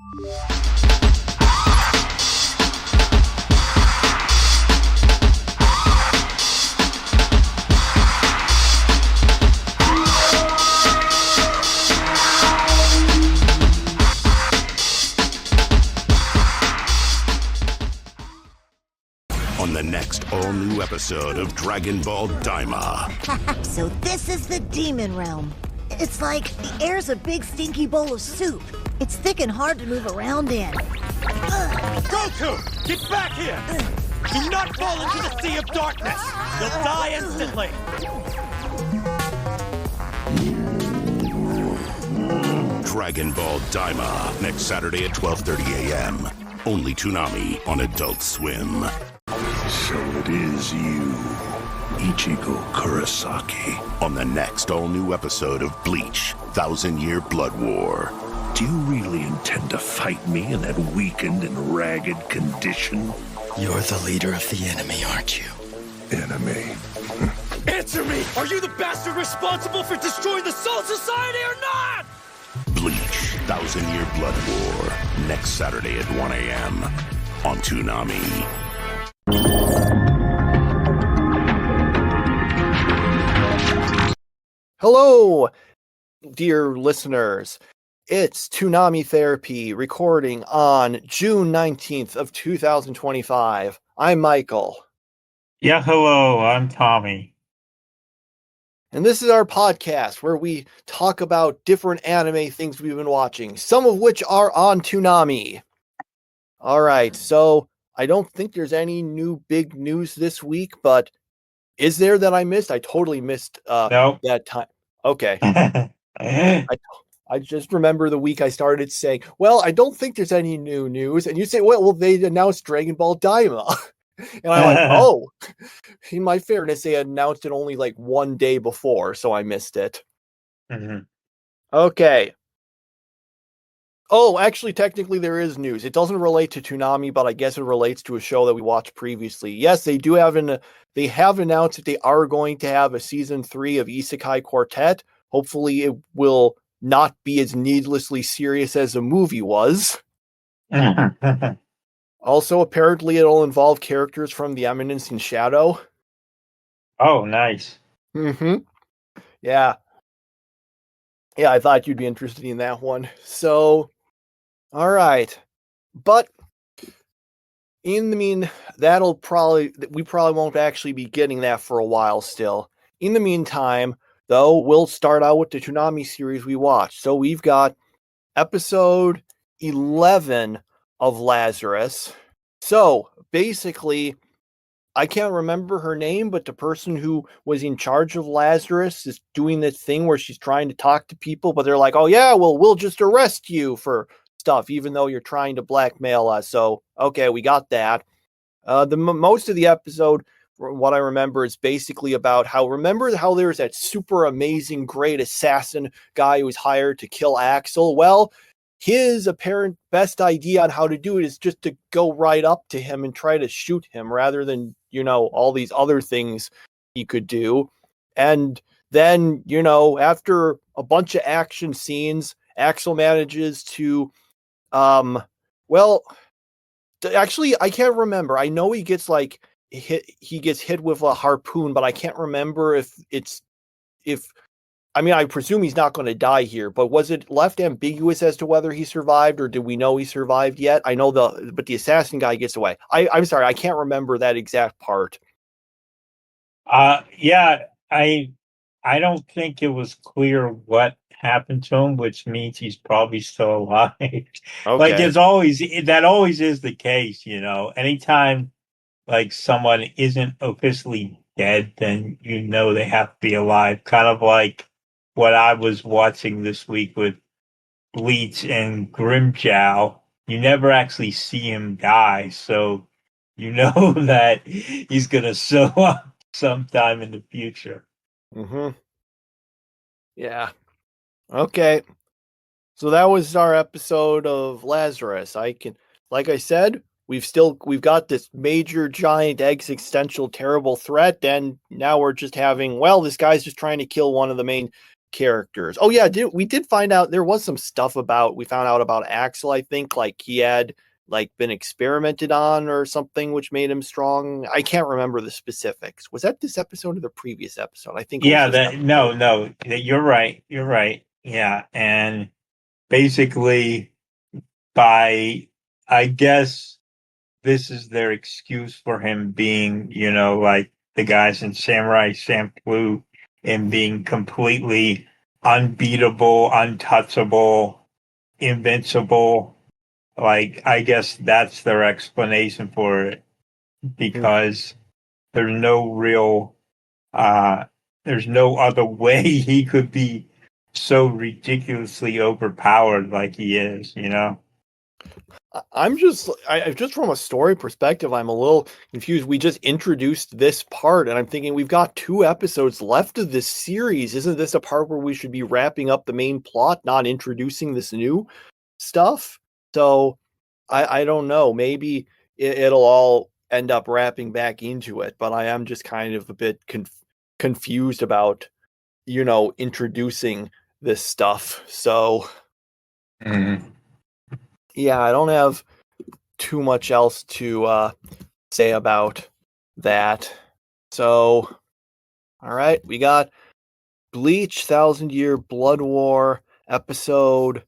On the next all-new episode of Dragon Ball Daima. So this is the demon realm. It's like the air's a big stinky bowl of soup. It's thick and hard to move around in. Goku! Get back here! Do not fall into the sea of darkness! You'll die instantly! Dragon Ball Daima, next Saturday at 12:30 a.m. Only Toonami on Adult Swim. So it is you, Ichigo Kurosaki. On the next all-new episode of Bleach, 1,000-Year Blood War. Do you really intend to fight me in that weakened and ragged condition? You're the leader of the enemy, aren't you? Enemy? Answer me! Are you the bastard responsible for destroying the Soul Society or not? Bleach, 1,000-Year Blood War. Next Saturday at 1 a.m. on Toonami. Hello, dear listeners. It's Toonami Therapy recording on June 19th of 2025. I'm Michael. Yeah, hello, I'm Tommy. And this is our podcast where we talk about different anime things we've been watching, some of which are on Toonami. All right, so I don't think there's any new big news this week, but is there that I missed? I totally missed that time. Okay. I just remember the week I started saying, well, I don't think there's any new news. And you say, well, they announced Dragon Ball Daima. And I'm like, oh, in my fairness, they announced it only like one day before, so I missed it. Mm-hmm. Okay. Oh, actually, technically there is news. It doesn't relate to Toonami, but I guess it relates to a show that we watched previously. Yes, they do have they have announced that they are going to have a season 3 of Isekai Quartet. Hopefully it will not be as needlessly serious as the movie was. Also, apparently it'll involve characters from The Eminence in Shadow. Oh, nice. Mm-hmm. Yeah. Yeah, I thought you'd be interested in that one. So, all right. But in the mean, we probably won't actually be getting that for a while still. In the meantime, though, we'll start out with the Toonami series we watched. So we've got episode 11 of Lazarus. So basically, I can't remember her name, but the person who was in charge of Lazarus is doing this thing where she's trying to talk to people, but they're like, oh yeah, well, we'll just arrest you for stuff, even though you're trying to blackmail us. So, okay, we got that. Most of the episode, what I remember, is basically about remember how there's that super amazing, great assassin guy who was hired to kill Axel? Well, his apparent best idea on how to do it is just to go right up to him and try to shoot him rather than, all these other things he could do. And then, after a bunch of action scenes, Axel manages to, actually, I can't remember. I know he gets hit with a harpoon, but I can't remember I presume he's not going to die here, but was it left ambiguous as to whether he survived, or did we know he survived yet? I know but the assassin guy gets away. I'm sorry, I can't remember that exact part. Yeah, I don't think it was clear what happened to him, which means he's probably still alive. Okay. Like that always is the case, Anytime like someone isn't officially dead, then they have to be alive. Kind of like what I was watching this week with Bleach and Grimjow. You never actually see him die, so that he's gonna show up sometime in the future. Mm-hmm. Yeah. Okay. So that was our episode of Lazarus. Like I said, we've got this major giant existential terrible threat, and now we're just having, this guy's just trying to kill one of the main characters. Oh yeah, we did find out there was some stuff we found out about Axel, I think, like he had like been experimented on or something which made him strong. I can't remember the specifics. Was that this episode or the previous episode? I think you're right. You're right. Yeah, and basically by I guess this is their excuse for him being, like the guys in Samurai Champloo and being completely unbeatable, untouchable, invincible. Like, I guess that's their explanation for it because there's no real, there's no other way he could be so ridiculously overpowered like he is, I'm just from a story perspective, I'm a little confused. We just introduced this part, and I'm thinking we've got 2 episodes left of this series. Isn't this a part where we should be wrapping up the main plot, not introducing this new stuff? So I don't know. Maybe it'll all end up wrapping back into it, but I am just kind of a bit confused about, introducing this stuff. So. Yeah, I don't have too much else to say about that. So, all right, we got Bleach 1,000-Year Blood War episode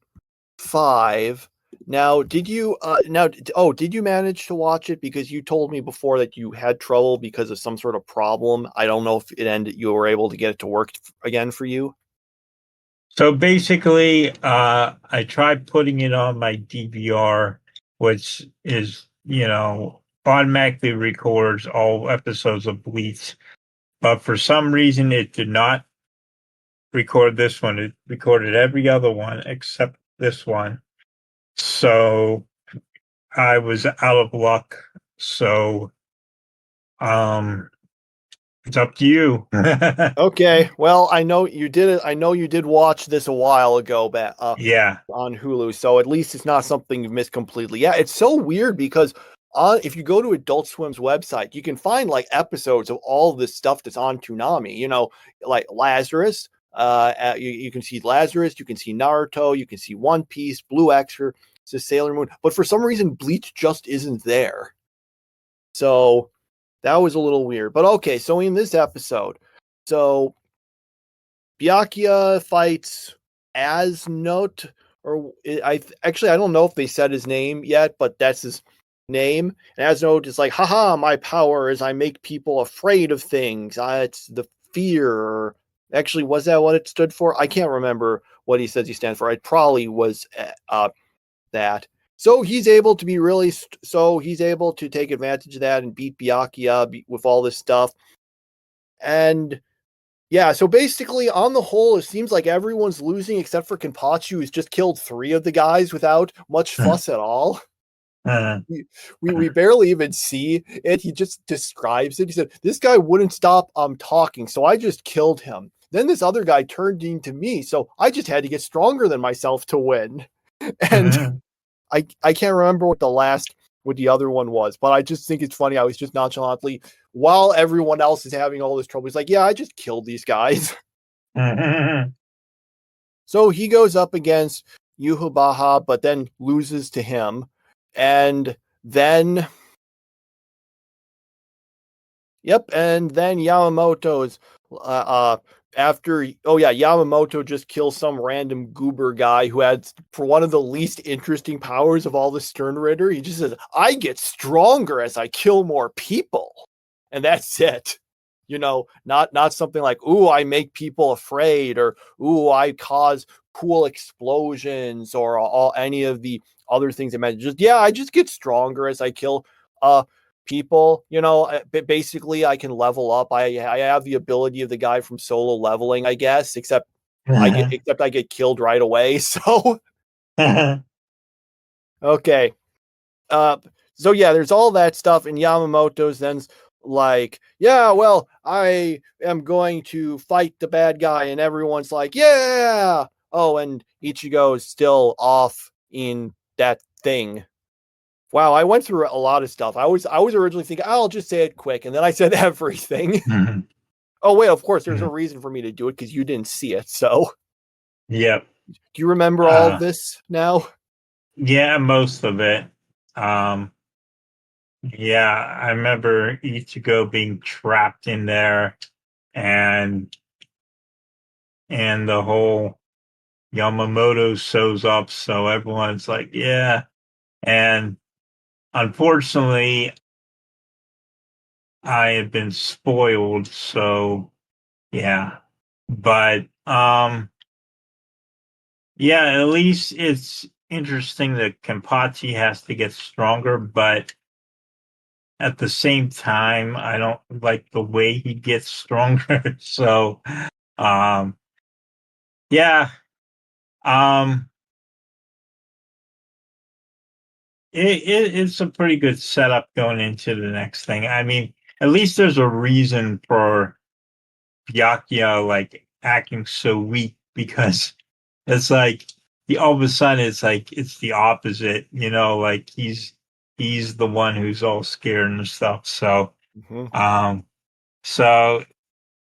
5. Now, did you manage to watch it? Because you told me before that you had trouble because of some sort of problem. I don't know if it ended. You were able to get it to work again for you. So basically, I tried putting it on my DVR, which is, automatically records all episodes of Bleach. But for some reason, it did not record this one. It recorded every other one except this one. So I was out of luck. So it's up to you. Okay. Well, I know you did it. I know you did watch this a while ago back yeah, on Hulu. So at least it's not something you've missed completely. Yeah, it's so weird because if you go to Adult Swim's website, you can find like episodes of all this stuff that's on Toonami, like Lazarus. You can see Lazarus, you can see Naruto, you can see One Piece, Blue Exorcist, Sailor Moon, but for some reason Bleach just isn't there. So that was a little weird. But okay, so in this episode, Byakuya fights Asnote, or I don't know if they said his name yet, but that's his name. And Asnote is like, haha, my power is I make people afraid of things. It's the fear. Actually, was that what it stood for? I can't remember what he says he stands for. It probably was that. So he's able to he's able to take advantage of that and beat Byakuya with all this stuff. And yeah, so basically on the whole, it seems like everyone's losing except for Kenpachi, who's just killed 3 of the guys without much fuss at all. We barely even see it. He just describes it. He said, this guy wouldn't stop talking, so I just killed him. Then this other guy turned into me, so I just had to get stronger than myself to win. And I can't remember what the other one was, but I just think it's funny how he's just nonchalantly, while everyone else is having all this trouble, he's like, yeah, I just killed these guys. So he goes up against Yuhubaha, but then loses to him. And then Yamamoto is Yamamoto just kills some random goober guy who had, for one of the least interesting powers of all the Stern Ritter, he just says, I get stronger as I kill more people. And that's it. Not something like, ooh, I make people afraid, or ooh, I cause cool explosions, or any of the other things I mentioned. I just get stronger as I kill people. Basically I can level up. I have the ability of the guy from Solo Leveling, I guess, except I get killed right away. So okay. So yeah, there's all that stuff, and Yamamoto's then like, yeah, well, I am going to fight the bad guy, and everyone's like, yeah. Oh, and Ichigo is still off in that thing. Wow, I went through a lot of stuff. I was originally thinking, I'll just say it quick, and then I said everything. Oh wait, of course, there's a reason for me to do it because you didn't see it. So, Yep. do you remember all of this now? Yeah, most of it. Yeah, I remember Ichigo being trapped in there, and the whole Yamamoto shows up, so everyone's like, yeah. And unfortunately, I had been spoiled, so yeah. But yeah, at least it's interesting that Kenpachi has to get stronger, but at the same time, I don't like the way he gets stronger. So um yeah. Um it's a pretty good setup going into the next thing. I mean, at least there's a reason for Byakuya like acting so weak, because it's like all of a sudden it's the opposite, like he's the one who's all scared and stuff. So Mm-hmm. so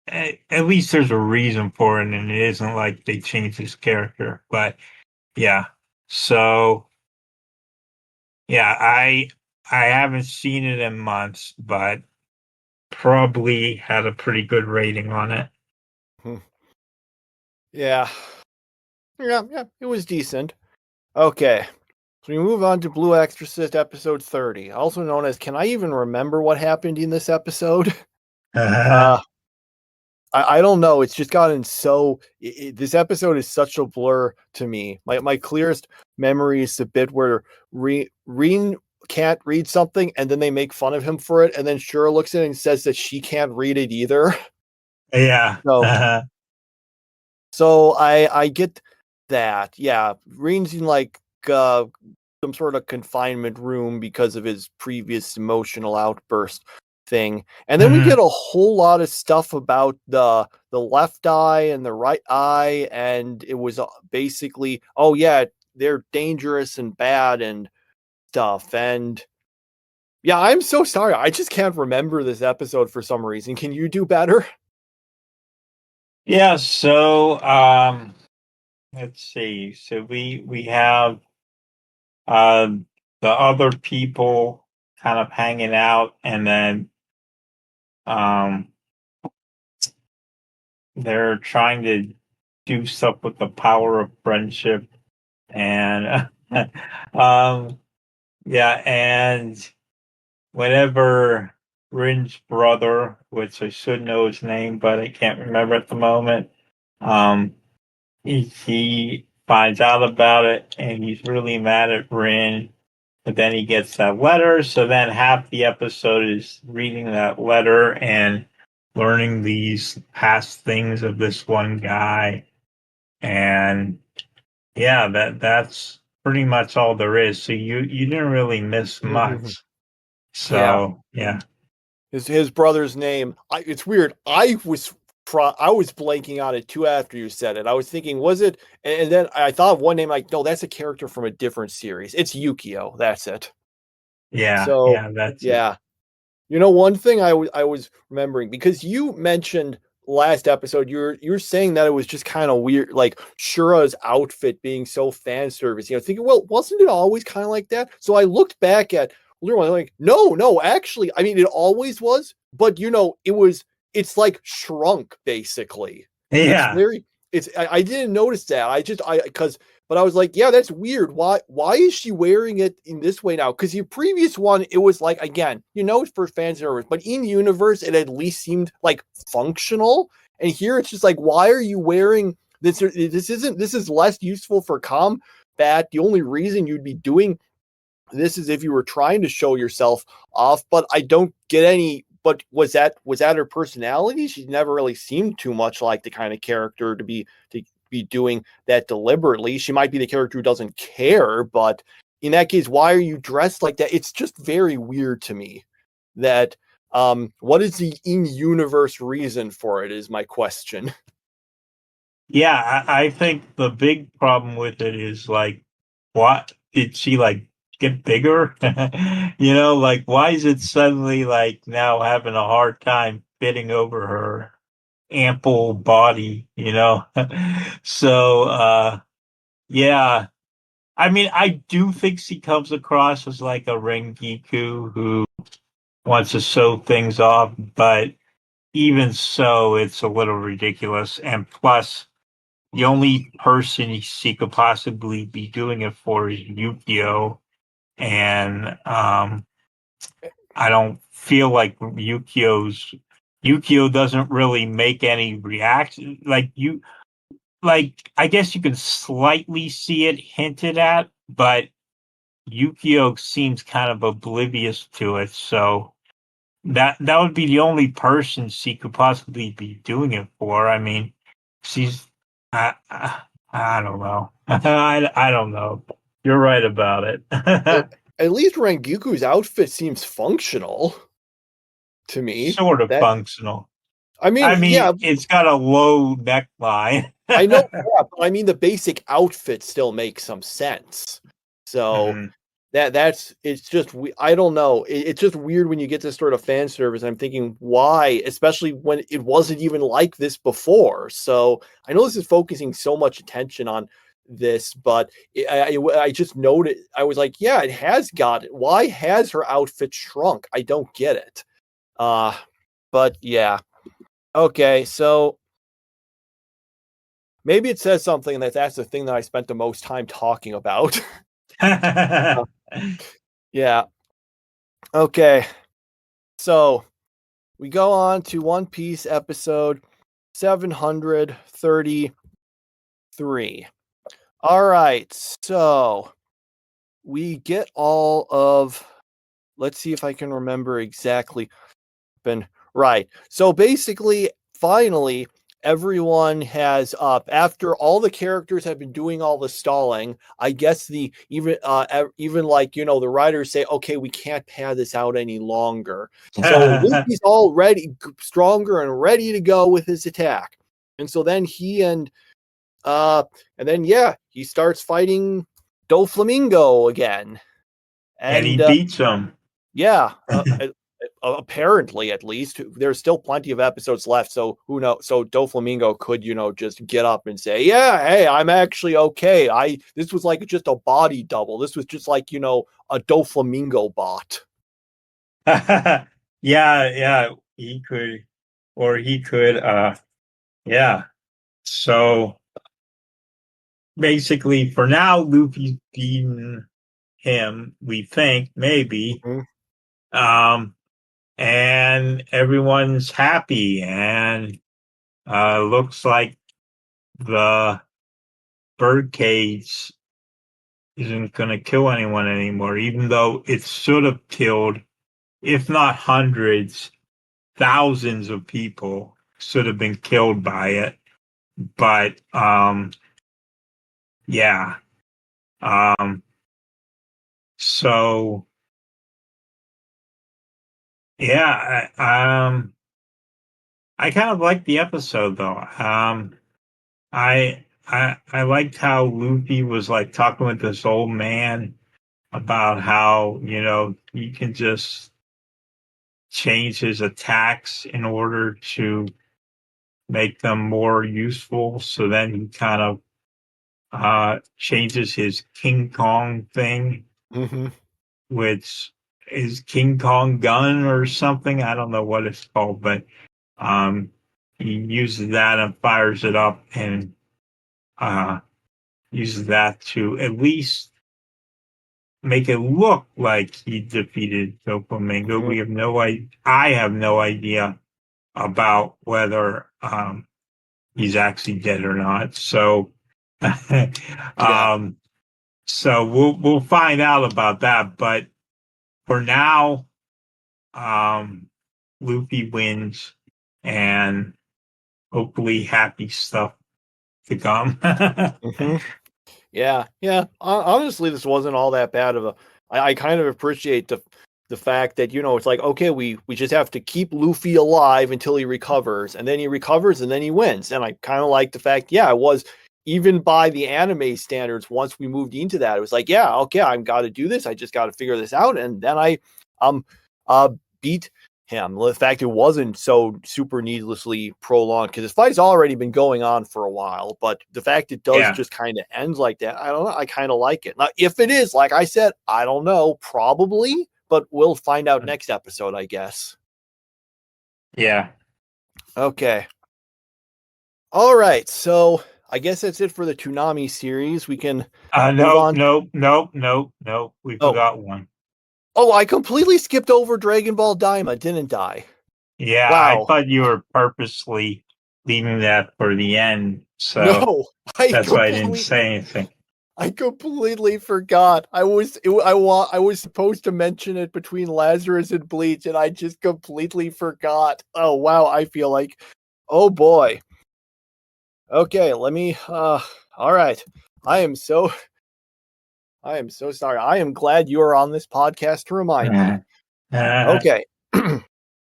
at least there's a reason for it, and it isn't like they changed his character. But yeah, so yeah, I haven't seen it in months, but probably had a pretty good rating on it. Yeah. Yeah, it was decent. Okay. So we move on to Blue Exorcist episode 30, also known as Can I Even Remember What Happened in This Episode? I don't know. It's just gotten so. This episode is such a blur to me. My clearest memory is the bit where Reen can't read something, and then they make fun of him for it, and then Shura looks at it and says that she can't read it either. Yeah. So I get that. Yeah, Reen's in like some sort of confinement room because of his previous emotional outburst thing, and then we get a whole lot of stuff about the left eye and the right eye, and it was basically, oh yeah, they're dangerous and bad and stuff. And yeah, I'm so sorry, I just can't remember this episode for some reason. Can you do better? Yeah, so let's see. So we have the other people kind of hanging out, and then um they're trying to do stuff with the power of friendship, and yeah, and whenever Rin's brother, which I should know his name, but I can't remember at the moment, he finds out about it, and he's really mad at Rin. But then he gets that letter, so then half the episode is reading that letter and learning these past things of this one guy. And yeah, that's pretty much all there is. So you didn't really miss much. So yeah. His brother's name. It's weird. I was blanking on it too after you said it. I was thinking, was it? And then I thought of one name. Like, no, that's a character from a different series. It's Yukio. That's it. Yeah. So yeah, that's yeah. it. You know, one thing I was remembering, because you mentioned last episode, you're saying that it was just kind of weird, like Shura's outfit being so fan service. Thinking, well, wasn't it always kind of like that? So I looked back at. Like, no, actually, I mean, it always was, but it's like shrunk basically. Yeah. I didn't notice that. But I was like, yeah, that's weird. Why is she wearing it in this way now? Because the previous one, it was like, again, it's for fan service, but in universe, it at least seemed like functional. And here it's just like, why are you wearing this? This is less useful for combat. The only reason you'd be doing this is if you were trying to show yourself off, but I don't get any. But was that her personality? She never really seemed too much like the kind of character to be doing that deliberately. She might be the character who doesn't care, but in that case, why are you dressed like that? It's just very weird to me. That what is the in-universe reason for it is my question. Yeah, I think the big problem with it is like, what did she like get bigger? Like, why is it suddenly like now having a hard time fitting over her? ample body, So, yeah. I mean, I do think she comes across as like a Rengiku who wants to show things off, but even so, it's a little ridiculous. And plus, the only person she could possibly be doing it for is Yukio. And I don't feel like Yukio doesn't really make any reaction. I guess you can slightly see it hinted at, but Yukio seems kind of oblivious to it. So that would be the only person she could possibly be doing it for. I mean, she's I don't know. I don't know. You're right about it. At least Rengiku's outfit seems functional to me. Sort of functional. I mean, yeah, it's got a low neckline. I know, but I mean the basic outfit still makes some sense. So it's just I don't know. It's just weird when you get this sort of fan service. I'm thinking why, especially when it wasn't even like this before. So I know this is focusing so much attention on this, but I just noted, I was like, yeah, it has got it. Why has her outfit shrunk? I don't get it. But yeah. Okay, so maybe it says something that's the thing that I spent the most time talking about. Yeah. Okay. So we go on to One Piece episode 733. All right. So we get all of, let's see if I can remember exactly. Right. So basically, finally, everyone has after all the characters have been doing all the stalling. I guess even like, the writers say, okay, we can't pad this out any longer. So Luffy's all ready, stronger and ready to go with his attack. And so then he starts fighting Doflamingo again. And he beats him. Yeah. Apparently, at least, there's still plenty of episodes left, so who knows? So Doflamingo could, just get up and say, yeah, hey, I'm actually okay. This was like just a body double. This was just like, a Doflamingo bot. Yeah, he could, yeah. So basically, for now, Luffy's beaten him, we think, maybe. Mm-hmm. And everyone's happy, and looks like the birdcage isn't going to kill anyone anymore, even though it should have killed, if not hundreds, thousands of people should have been killed by it. But yeah. So yeah, I kind of liked the episode though. I liked how Luffy was like talking with this old man about how, he can just change his attacks in order to make them more useful. So then he kind of changes his King Kong thing, which is King Kong gun or something. I don't know what it's called, but he uses that and fires it up and uses that to at least make it look like he defeated Doflamingo. We have no idea. I have no idea about whether he's actually dead or not. So, so we'll find out about that. But for now, Luffy wins, and hopefully happy stuff to come. Yeah. Honestly, this wasn't all that bad of a. I kind of appreciate the fact that, it's like, okay, we just have to keep Luffy alive until he recovers, and then he recovers, and then he wins. And I kind of like the fact, it was, even by the anime standards, once we moved into that, it was like, yeah, okay, I've got to do this. I just got to figure this out. And then I beat him. The fact it wasn't so super needlessly prolonged, because this fight's already been going on for a while, but the fact it does just kind of end like that, I don't know, I kind of like it. Now, if it is, like I said, I don't know, probably, but we'll find out next episode, I guess. Yeah. Okay. All right, so I guess that's it for the Toonami series. We can No. We forgot one. Oh, I completely skipped over Dragon Ball Daima, didn't I? Yeah, wow. I thought you were purposely leaving that for the end, so no, that's why I didn't say anything. I completely forgot. I was supposed to mention it between Lazarus and Bleach, and I just completely forgot. Oh wow, I feel like, oh boy. Okay, let me. All right, I am so sorry. I am glad you are on this podcast to remind me. Okay.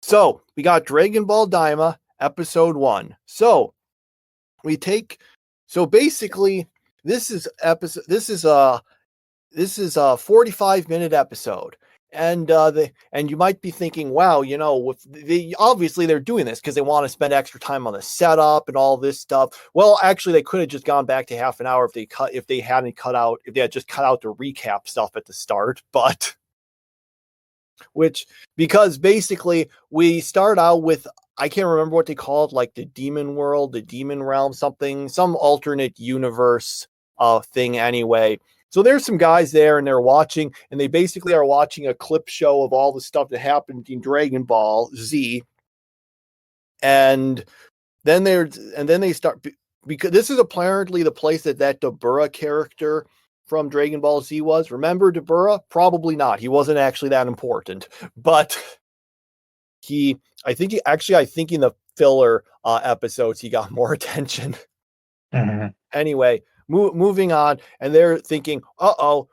So we got Dragon Ball Daima episode 1. So basically this is a 45-minute episode. And you might be thinking, wow, obviously they're doing this because they want to spend extra time on the setup and all this stuff. Well, actually, they could have just gone back to half an hour if they had cut out the recap stuff at the start. But because basically we start out with, I can't remember what they call it, like the demon world, the demon realm, some alternate universe thing anyway. So there's some guys there and they're watching, and they basically are watching a clip show of all the stuff that happened in Dragon Ball Z. And then they start, because this is apparently the place that Dabura character from Dragon Ball Z was. Remember Dabura? Probably not. He wasn't actually that important, but I think in the filler episodes, he got more attention. Mm-hmm. Anyway, moving on, and they're thinking,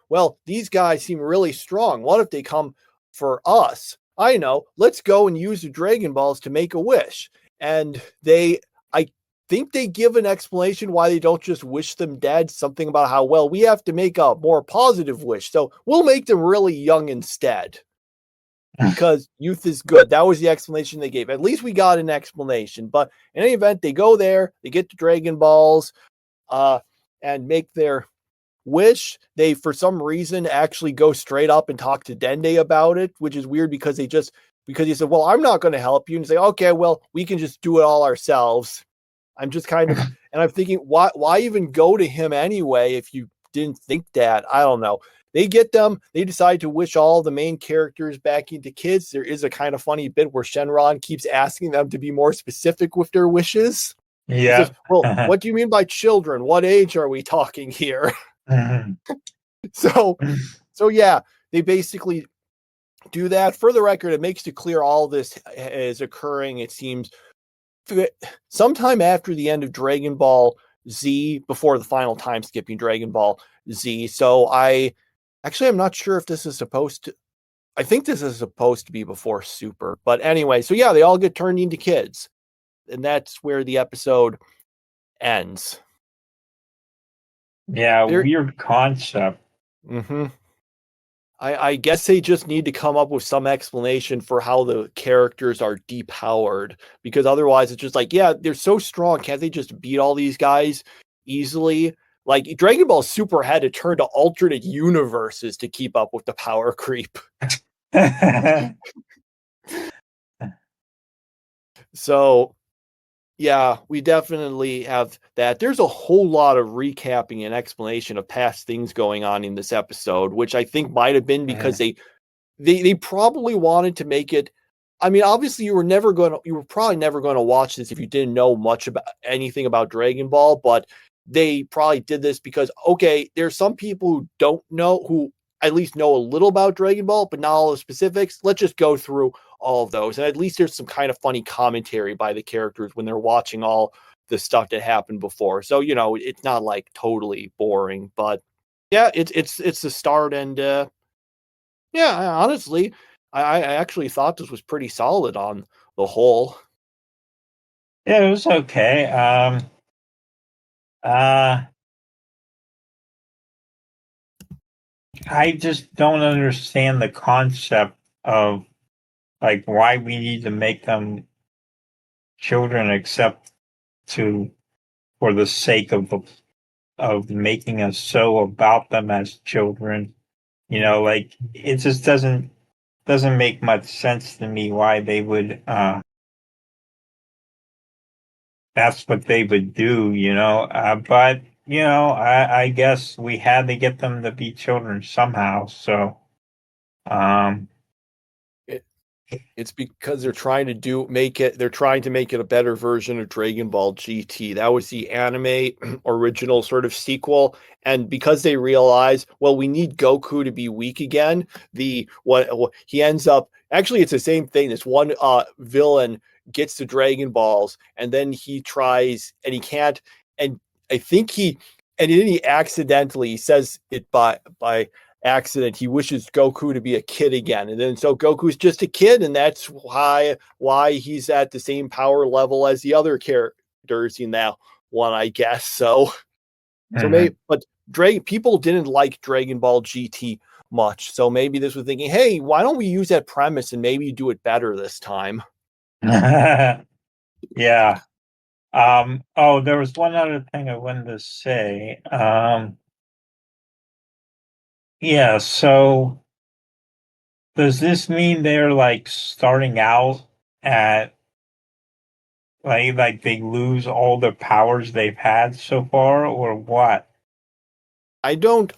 well, these guys seem really strong. What if they come for us? I know, let's go and use the Dragon Balls to make a wish. And I think they give an explanation why they don't just wish them dead, something about how, well, we have to make a more positive wish, so we'll make them really young instead. Because youth is good. That was the explanation they gave. At least we got an explanation. But in any event, they go there, they get the Dragon Balls, and make their wish. They, for some reason, actually go straight up and talk to Dende about it, which is weird because he said, well, I'm not going to help you. And say, okay, well, we can just do it all ourselves. I'm just kind of, and I'm thinking, why even go to him anyway if you didn't think that? I don't know. They decide to wish all the main characters back into kids. There is a kind of funny bit where Shenron keeps asking them to be more specific with their wishes. Yeah. Says, well, what do you mean by children? What age are we talking here? So yeah, they basically do that. For the record, it makes it clear all this is occurring, it seems, sometime after the end of Dragon Ball Z, before the final time skipping Dragon Ball Z. So I'm not sure if this is supposed to, I think this is supposed to be before Super. But anyway, so yeah, they all get turned into kids. And that's where the episode ends. Yeah, weird concept. Mm-hmm. I guess they just need to come up with some explanation for how the characters are depowered, because otherwise it's just like, yeah, they're so strong. Can't they just beat all these guys easily? Like, Dragon Ball Super had to turn to alternate universes to keep up with the power creep. So, yeah, we definitely have that. There's a whole lot of recapping and explanation of past things going on in this episode, which I think might have been because they probably wanted to make it. I mean, obviously, you were probably never going to watch this if you didn't know much about anything about Dragon Ball, but they probably did this because, okay, there's some people who don't know, who at least know a little about Dragon Ball, but not all the specifics. Let's just go through all of those. And at least there's some kind of funny commentary by the characters when they're watching all the stuff that happened before. So, it's not like totally boring, but yeah, it's the start. And honestly, I actually thought this was pretty solid on the whole. Yeah, it was okay. I just don't understand the concept of like why we need to make them children except for the sake of making us so about them as children. Like it just doesn't make much sense to me why they would that's what they would do, but I guess we had to get them to be children somehow. So um It's because they're trying to make it a better version of Dragon Ball GT. That was the anime original sort of sequel. And because they realize, well, we need Goku to be weak again, he ends up actually it's the same thing. This one villain gets the Dragon Balls and then he tries and he can't, and I think then he accidentally says it by accident. He wishes Goku to be a kid again, and then so Goku's just a kid, and that's why he's at the same power level as the other characters in that one, I guess. So maybe, but people didn't like Dragon Ball GT much, so maybe this was thinking, hey, why don't we use that premise and maybe do it better this time? Yeah. There was one other thing I wanted to say. Yeah, so does this mean they're like starting out at like they lose all the powers they've had so far, or what? I don't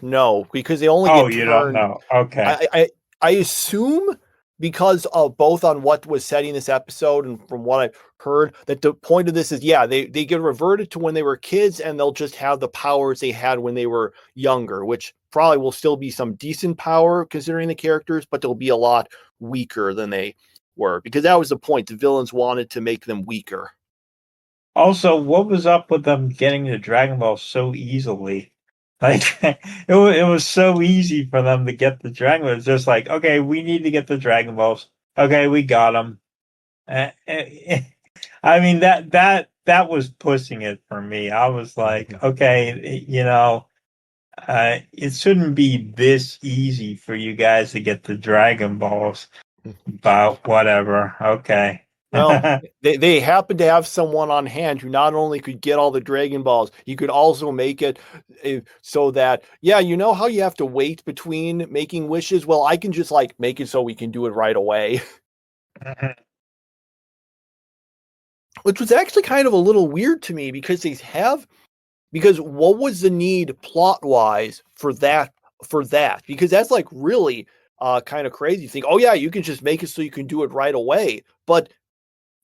know because they only Oh, get you don't turned. know. Okay. I assume because of both on what was said in this episode and from what I've heard that the point of this is, yeah, they get reverted to when they were kids and they'll just have the powers they had when they were younger, which probably will still be some decent power considering the characters, but they'll be a lot weaker than they were because that was the point. The villains wanted to make them weaker. Also, what was up with them getting the Dragon Ball so easily? Like it was so easy for them to get the Dragon Balls. It's just like, okay, we need to get the Dragon Balls. Okay, we got them. I mean that was pushing it for me. I was like, okay, it shouldn't be this easy for you guys to get the Dragon Balls, but whatever. Okay. Well, they happen to have someone on hand who not only could get all the Dragon Balls, you could also make it so that, yeah, you know how you have to wait between making wishes? Well, I can just like make it so we can do it right away. Which was actually kind of a little weird to me because because what was the need plot-wise for that? Because that's like really kind of crazy. You think, oh yeah, you can just make it so you can do it right away. But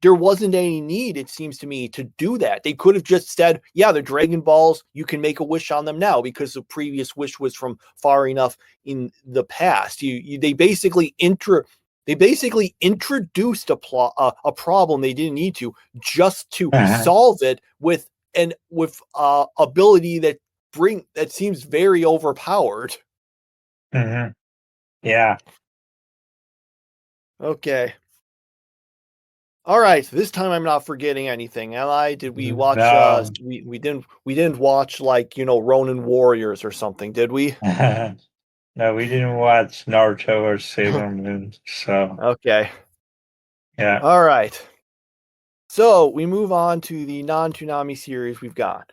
there wasn't any need, it seems to me, to do that. They could have just said, yeah, the Dragon Balls, you can make a wish on them now because the previous wish was from far enough in the past. They basically introduced a problem they didn't need to just to solve it with ability that seems very overpowered. Yeah. Okay. All right, this time I'm not forgetting anything, am I? Did we watch? No. We didn't watch like Ronin Warriors or something, did we? No, we didn't watch Naruto or Sailor Moon. So okay, yeah. All right. So we move on to the non-Toonami series. We've got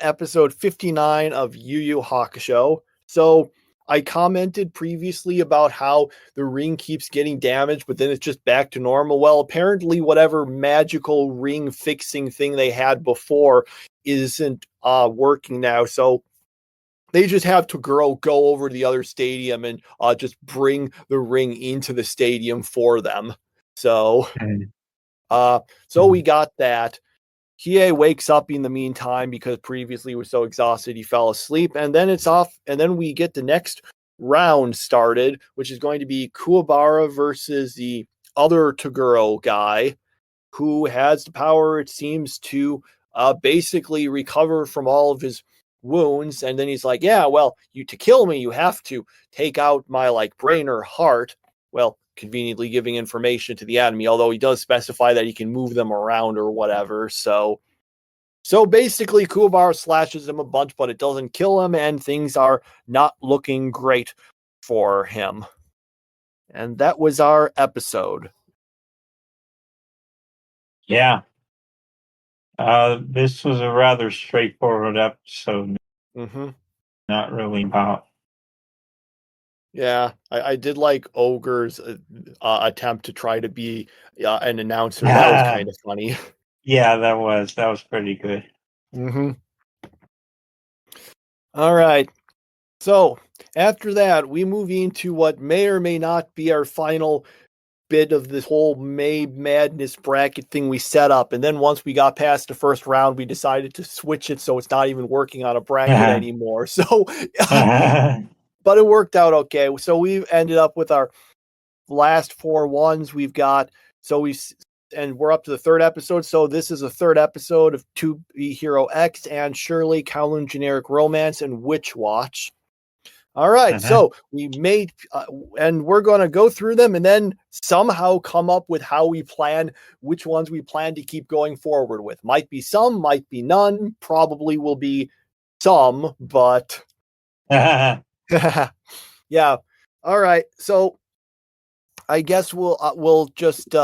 episode 59 of Yu Yu Hakusho. So I commented previously about how the ring keeps getting damaged, but then it's just back to normal. Well, apparently whatever magical ring fixing thing they had before isn't working now. So they just have to go over to the other stadium and just bring the ring into the stadium for them. So, we got that. Hiei wakes up in the meantime because previously he was so exhausted he fell asleep, and then it's off, and then we get the next round started, which is going to be Kuwabara versus the other Toguro guy, who has the power, it seems, to basically recover from all of his wounds. And then he's like, yeah, well, to kill me, you have to take out my like brain or heart. Well, conveniently giving information to the enemy, although he does specify that he can move them around or whatever. So basically Kuwabara slashes him a bunch, but it doesn't kill him, and things are not looking great for him. And that was our episode. Yeah. This was a rather straightforward episode. Mm-hmm. Not really about. Yeah, I did like Ogre's attempt to try to be an announcer. That was kind of funny. Yeah, that was pretty good. Mm-hmm. All right. So after that, we move into what may or may not be our final bit of this whole May Madness bracket thing we set up. And then once we got past the first round, we decided to switch it so it's not even working on a bracket anymore. So, but it worked out okay. So we've ended up with our last 4 ones we've got. And we're up to the 3rd episode. So this is a 3rd episode of To Be Hero X and Shirley, Kowloon Generic Romance, and Witch Watch. All right, so we made, and we're going to go through them and then somehow come up with how we plan, which ones we plan to keep going forward with. Might be some, might be none, probably will be some, but yeah. All right, so I guess we'll just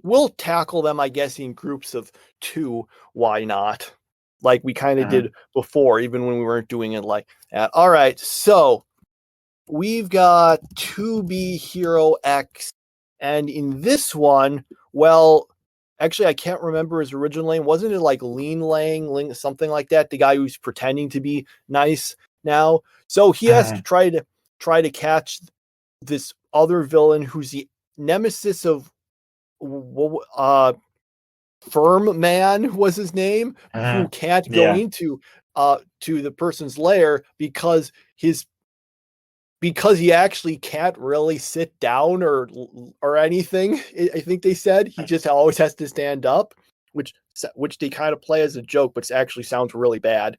we'll tackle them, I guess, in groups of 2. Why not? Like we kind of did before, even when we weren't doing it like that. All right, so we've got To Be Hero X, and in this one, well, actually, I can't remember his original name. Wasn't it like Lean Lang, something like that? The guy who's pretending to be nice now. So he has to try to catch this other villain who's the nemesis of Firm Man was his name, who can't go into to the person's lair because he actually can't really sit down or anything. I think they said he just always has to stand up, which they kind of play as a joke, but it actually sounds really bad.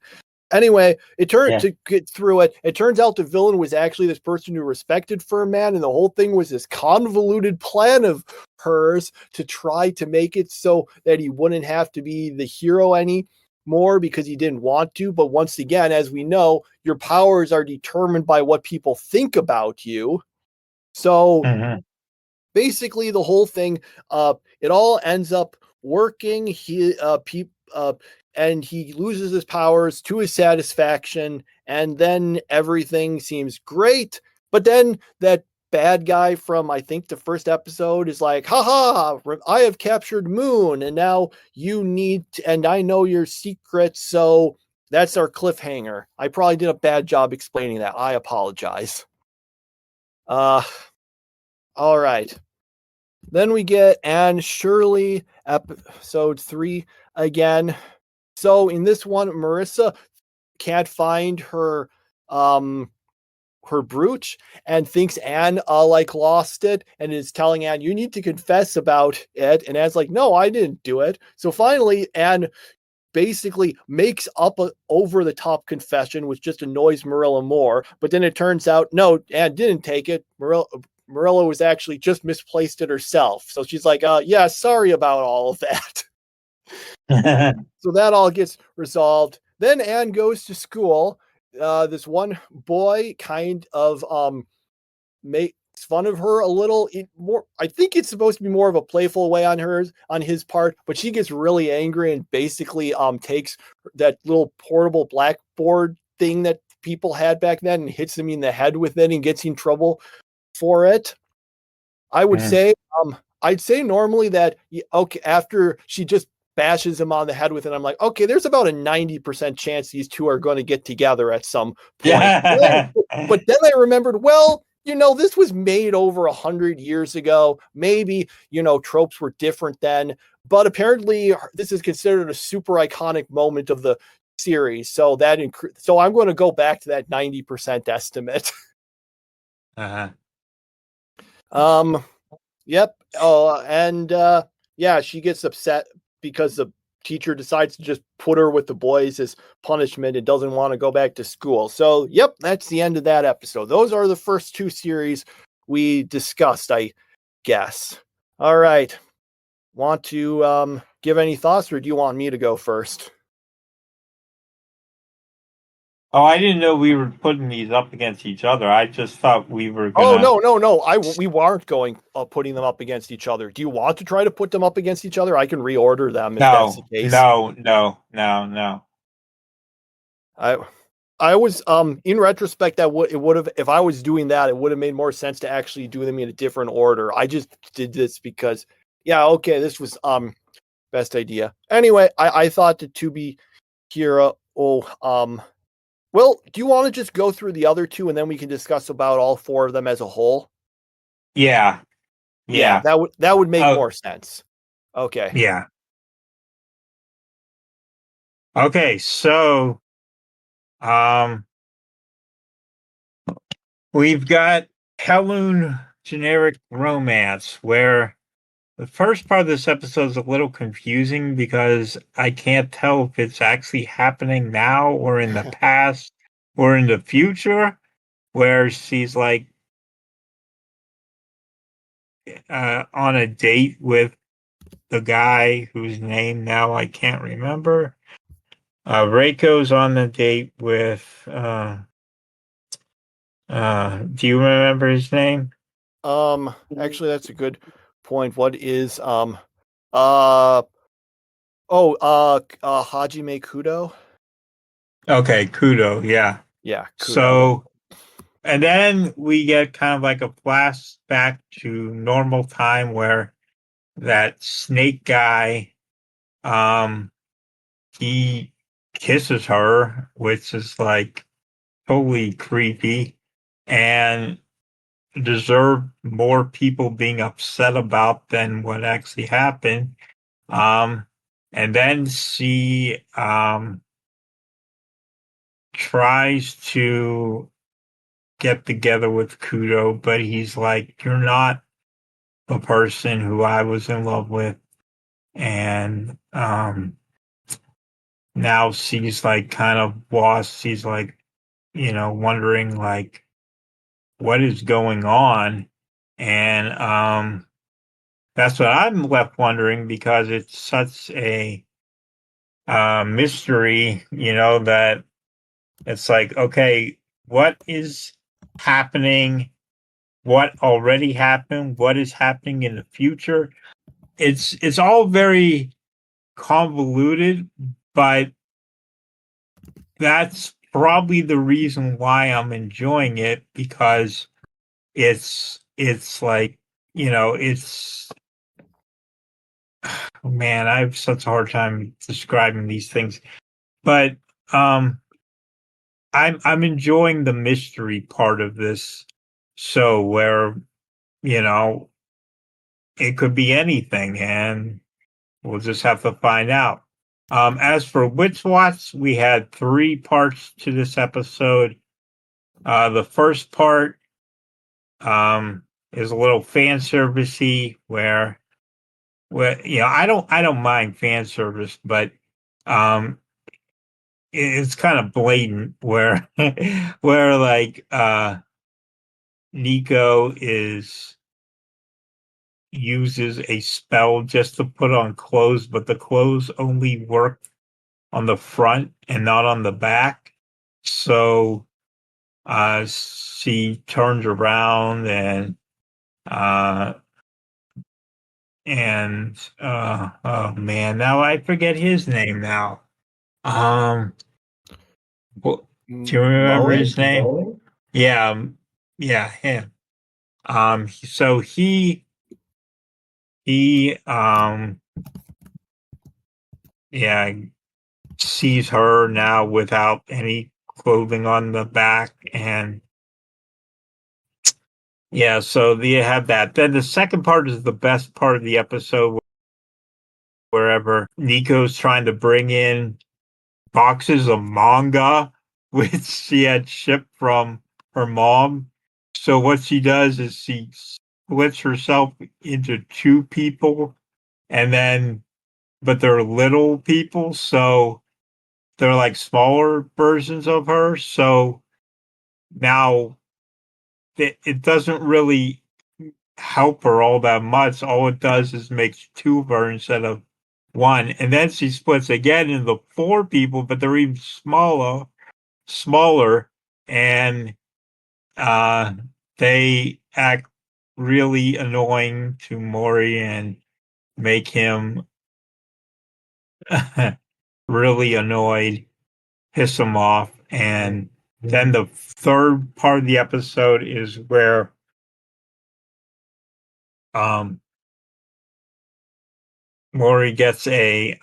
Anyway, to get through it, it turns out the villain was actually this person who respected Firm Man, and the whole thing was this convoluted plan of hers to try to make it so that he wouldn't have to be the hero anymore because he didn't want to. But once again, as we know, your powers are determined by what people think about you. So basically, the whole thing, it all ends up working. And he loses his powers to his satisfaction, and then everything seems great. But then that bad guy from, I think, the first episode is like, haha, I have captured Moon, and now you need and I know your secret, so that's our cliffhanger. I probably did a bad job explaining that. I apologize. All right. Then we get Anne Shirley, episode 3 again. So in this one, Marissa can't find her brooch and thinks Anne lost it and is telling Anne, you need to confess about it. And Anne's like, no, I didn't do it. So finally, Anne basically makes up a over the top confession, which just annoys Marilla more. But then it turns out, no, Anne didn't take it. Marilla was actually just misplaced it herself. So she's like, yeah, sorry about all of that. So that all gets resolved. Then Anne goes to school. This one boy kind of makes fun of her a little more. I think it's supposed to be more of a playful way on his part, but she gets really angry and basically takes that little portable blackboard thing that people had back then and hits him in the head with it and gets in trouble for it. I would say I'd say normally that after she just bashes him on the head with it, I'm like, okay, there's about a 90% chance these two are going to get together at some point. But then I remembered, well, this was made over 100 years ago. Maybe, tropes were different then, but apparently this is considered a super iconic moment of the series. So so I'm going to go back to that 90% estimate. Yep. She gets upset because the teacher decides to just put her with the boys as punishment and doesn't want to go back to school. So, yep, that's the end of that episode. Those are the first 2 series we discussed, I guess. All right. Want to give any thoughts, or do you want me to go first? Oh, I didn't know we were putting these up against each other. I just thought we were gonna... Oh, no. We weren't going putting them up against each other. Do you want to try to put them up against each other? I can reorder them if that's the case. No. I was in retrospect it would have, if I was doing that, it would have made more sense to actually do them in a different order. I just did this because this was best idea. Anyway, I thought the To Be Hero. Well, do you want to just go through the other two and then we can discuss about all four of them as a whole? Yeah. That would make more sense. Okay. Yeah. Okay, so we've got Kowloon generic romance, where the first part of this episode is a little confusing because I can't tell if it's actually happening now or in the past or in the future, where she's like on a date with the guy whose name now I can't remember. Reiko's on the date with do you remember his name? Actually, that's a good point. What is Hajime Kudo? Okay, Kudo, yeah. Yeah, Kudo. So, and then we get kind of like a flashback to normal time where that snake guy, he kisses her, which is like totally creepy and deserve more people being upset about than what actually happened. And then she tries to get together with Kudo, but he's like, "You're not the person who I was in love with." And now she's like kind of lost. She's like, wondering like what is going on. And that's what I'm left wondering, because it's such a mystery, that it's like, okay, what is happening? What already happened? What is happening in the future? It's all very convoluted, but that's probably the reason why I'm enjoying it, because it's like, it's, man, I have such a hard time describing these things, but I'm enjoying the mystery part of this show, where it could be anything, and we'll just have to find out. As for Witch Watch, we had 3 parts to this episode. The first part is a little fan servicey, where I don't mind fan service, but it's kind of blatant, where where like Nico uses a spell just to put on clothes, but the clothes only work on the front and not on the back. So she turns around and oh man, now I forget his name now. Well, do you remember his name? Mullen? Yeah, him. So he sees her now without any clothing on the back, and so you have that. Then the second part is the best part of the episode, wherever Nico's trying to bring in boxes of manga, which she had shipped from her mom. So what she does is she splits herself into 2 people, but they're little people, so they're like smaller versions of her. So now it doesn't really help her all that much. All it does is makes 2 of her instead of 1. And then she splits again into 4 people, but they're even smaller. smaller, and they act really annoying to Mori and make him really annoyed, piss him off. And then the third part of the episode is where Mori gets a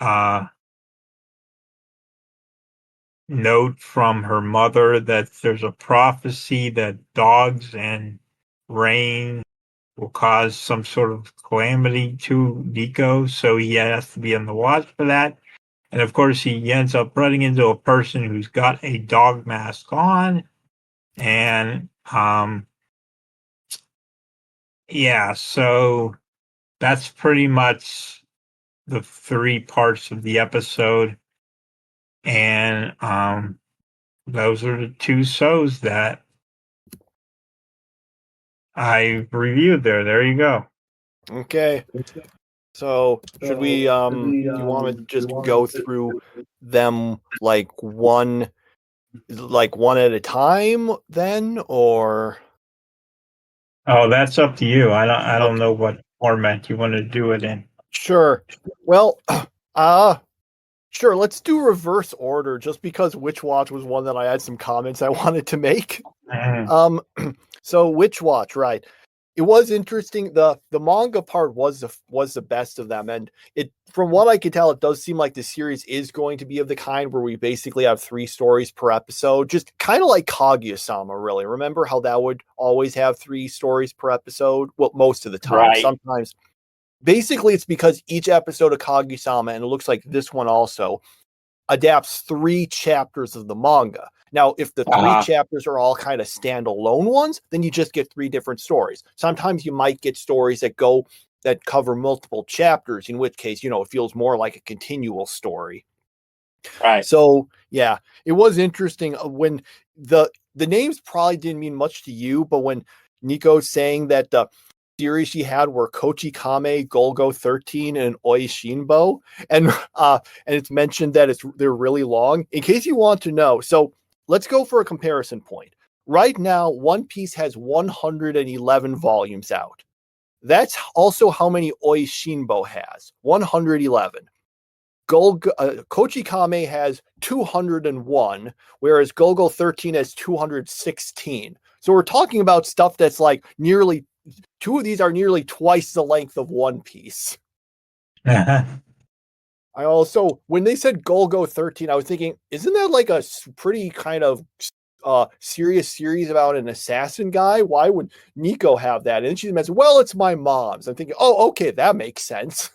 note from her mother that there's a prophecy that dogs and rain will cause some sort of calamity to Nico, so he has to be on the watch for that. And of course, he ends up running into a person who's got a dog mask on, and yeah, so that's pretty much the three parts of the episode. And those are the two shows that I reviewed there. There you go. Okay. So should we do you want to just go through them like one at a time then, or? Oh, that's up to you. I don't know what format you want to do it in. Sure. Well, sure, let's do reverse order just because Witch Watch was one that I had some comments I wanted to make. So Witch Watch, right. It was interesting. The manga part was the best of them, and it, from what I could tell, it does seem like the series is going to be of the kind where we basically have 3 stories per episode, just kind of like Kaguya-sama. Really, remember how that would always have 3 stories per episode? Well, most of the time. Right. Sometimes, basically, it's because each episode of Kaguya-sama, and it looks like this one also, adapts 3 chapters of the manga. Now, if the 3 chapters are all kind of standalone ones, then you just get 3 different stories. Sometimes you might get stories that cover multiple chapters, in which case, it feels more like a continual story. Right. So, yeah, it was interesting when the names probably didn't mean much to you, but when Nico's saying that the series she had were Kochi Kame, Golgo 13, and Oishinbo, and it's mentioned that they're really long. In case you want to know, so let's go for a comparison point. Right now, One Piece has 111 volumes out. That's also how many Oishinbo has, 111. Kochi Kame has 201, whereas Golgo 13 has 216. So we're talking about stuff that's like nearly 2 of these are nearly twice the length of One Piece. I also, when they said Golgo 13, I was thinking, isn't that like a pretty kind of serious series about an assassin guy? Why would Nico have that? And then she mentioned, well, it's my mom's. I'm thinking, oh, okay, that makes sense.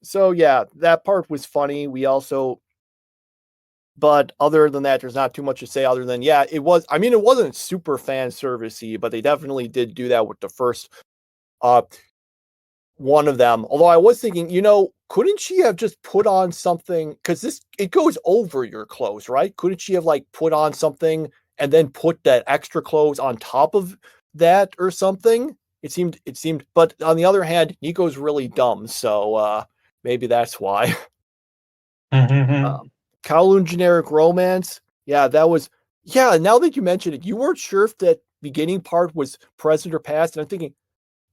So yeah, that part was funny. We also, but other than that, there's not too much to say other than, yeah, it wasn't super fan servicey, but they definitely did do that with the first one of them. Although I was thinking, couldn't she have just put on something? Because it goes over your clothes, right? Couldn't she have like put on something and then put that extra clothes on top of that or something? It seemed, but on the other hand, Nico's really dumb. So maybe that's why. Kowloon generic romance. Yeah, that was, now that you mention it, you weren't sure if that beginning part was present or past. And I'm thinking,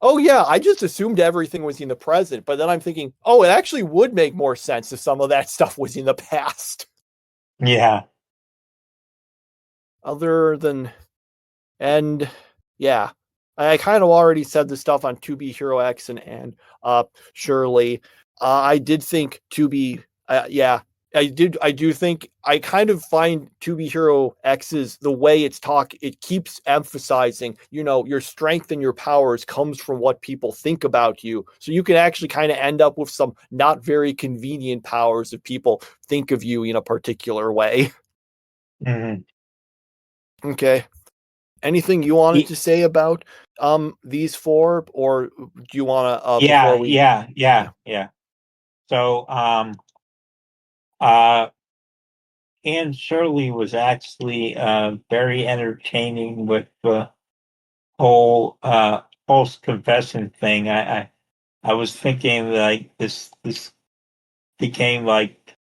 oh yeah, I just assumed everything was in the present. But then I'm thinking, oh, it actually would make more sense if some of that stuff was in the past. Yeah. I kind of already said the stuff on 2B Hero X and Shirley. I did think 2B, I do think I kind of find 2B Hero X's, the way it keeps emphasizing, your strength and your powers comes from what people think about you. So you can actually kind of end up with some not very convenient powers if people think of you in a particular way. Mm-hmm. Okay. Anything you wanted to say about these 4, or do you want to? Yeah. So, and Shirley was actually very entertaining with the whole false confession thing. I was thinking like this became like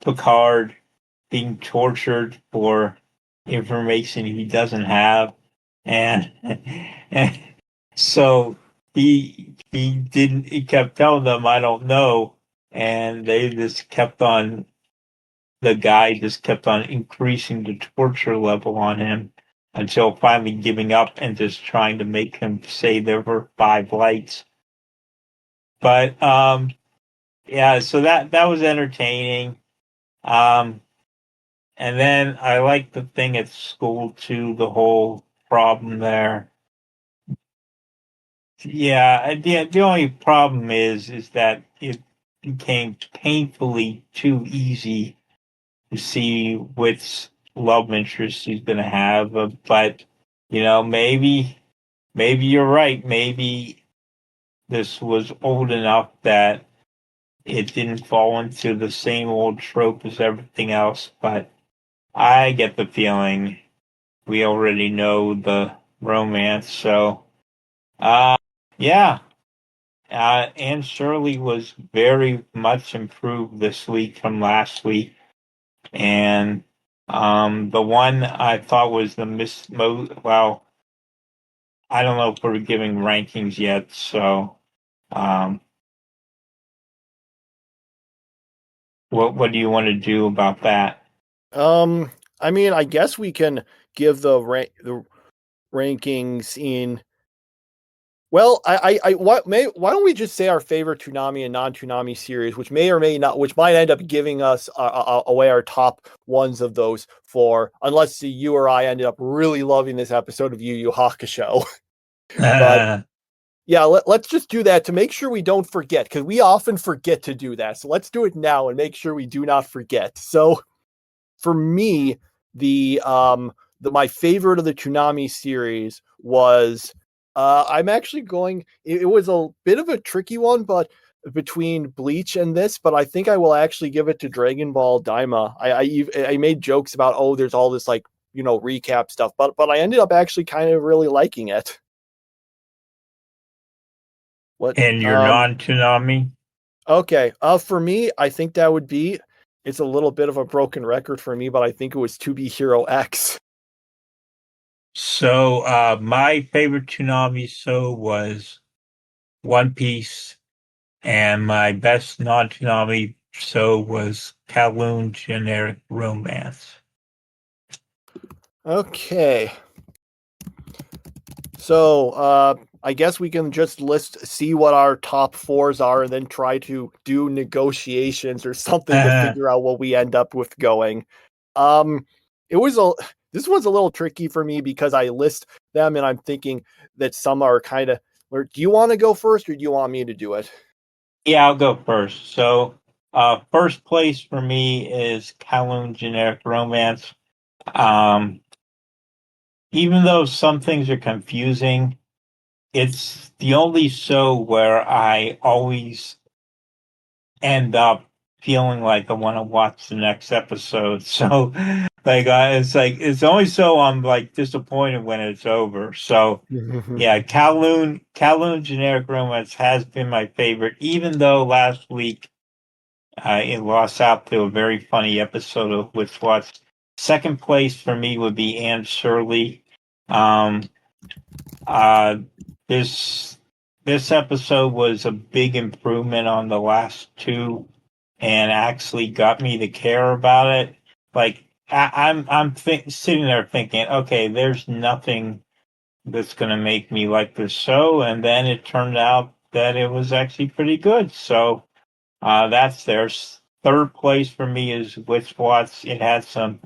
Picard being tortured for information he doesn't have, and, and so he kept telling them, "I don't know," and they just kept on. The guy just kept on increasing the torture level on him until finally giving up and just trying to make him say there were 5 lights. But yeah, so that was entertaining. Um, and then I like the thing at school too, the whole problem there. Yeah, the only problem is that it became painfully too easy to see which love interest he's going to have. But, maybe you're right. Maybe this was old enough that it didn't fall into the same old trope as everything else. But I get the feeling we already know the romance. So, yeah. And Shirley was very much improved this week from last week. And the one I thought was the well, I don't know if we're giving rankings yet, so um, what do you want to do about that? I mean, I guess we can give the rankings in. Well, why don't we just say our favorite Toonami and non-Toonami series, which may or may not, which might end up giving us away our top ones of those unless you or I ended up really loving this episode of Yu Yu Hakusho. But yeah, let's just do that to make sure we don't forget, because we often forget to do that. So let's do it now and make sure we do not forget. So for me, my favorite of the Toonami series was. I'm actually going. It was a bit of a tricky one, but between Bleach and this, but I think I will actually give it to Dragon Ball Daima. I made jokes about there's all this recap stuff, but I ended up actually kind of really liking it. What? And your non-Toonami? Okay. For me, I think that would be. It's a little bit of a broken record for me, but I think it was To Be Hero X. So my favorite Toonami show was One Piece, and my best non-Toonami show was Kowloon Generic Romance. Okay. So I guess we can just see what our top 4s are and then try to do negotiations or something to figure out what we end up with going. This one's a little tricky for me because I list them and I'm thinking that some are kind of. Do you want to go first or do you want me to do it? Yeah, I'll go first. So, first place for me is Kowloon Generic Romance. Even though some things are confusing, it's the only show where I always end up feeling like I want to watch the next episode. So, it's the only show I'm disappointed when it's over. So, yeah, Kowloon Generic Romance has been my favorite, even though last week it lost out to a very funny episode of which was second place for me would be Anne Shirley. This episode was a big improvement on the last two, and actually got me to care about it. I'm sitting there thinking, okay, there's nothing that's going to make me like this show, and then it turned out that it was actually pretty good. So that's theirs. Third place for me is Witch Watch. It had some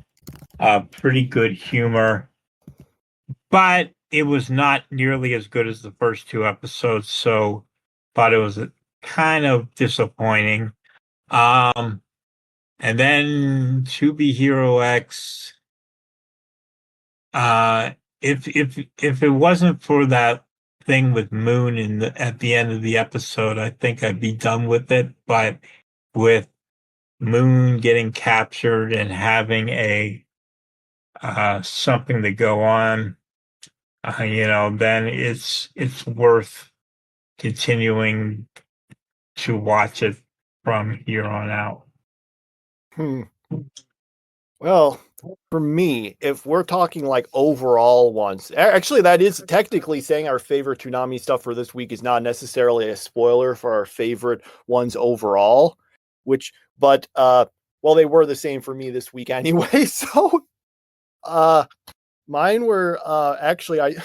pretty good humor, but it was not nearly as good as the first 2 episodes, so thought it was kind of disappointing. And then To Be Hero X. If it wasn't for that thing with Moon at the end of the episode, I think I'd be done with it. But with Moon getting captured and having a something to go on, then it's worth continuing to watch it from here on out. Well, for me, if we're talking like overall ones, actually, that is technically saying our favorite Toonami stuff for this week is not necessarily a spoiler for our favorite ones overall, but well, they were the same for me this week anyway. So, mine were actually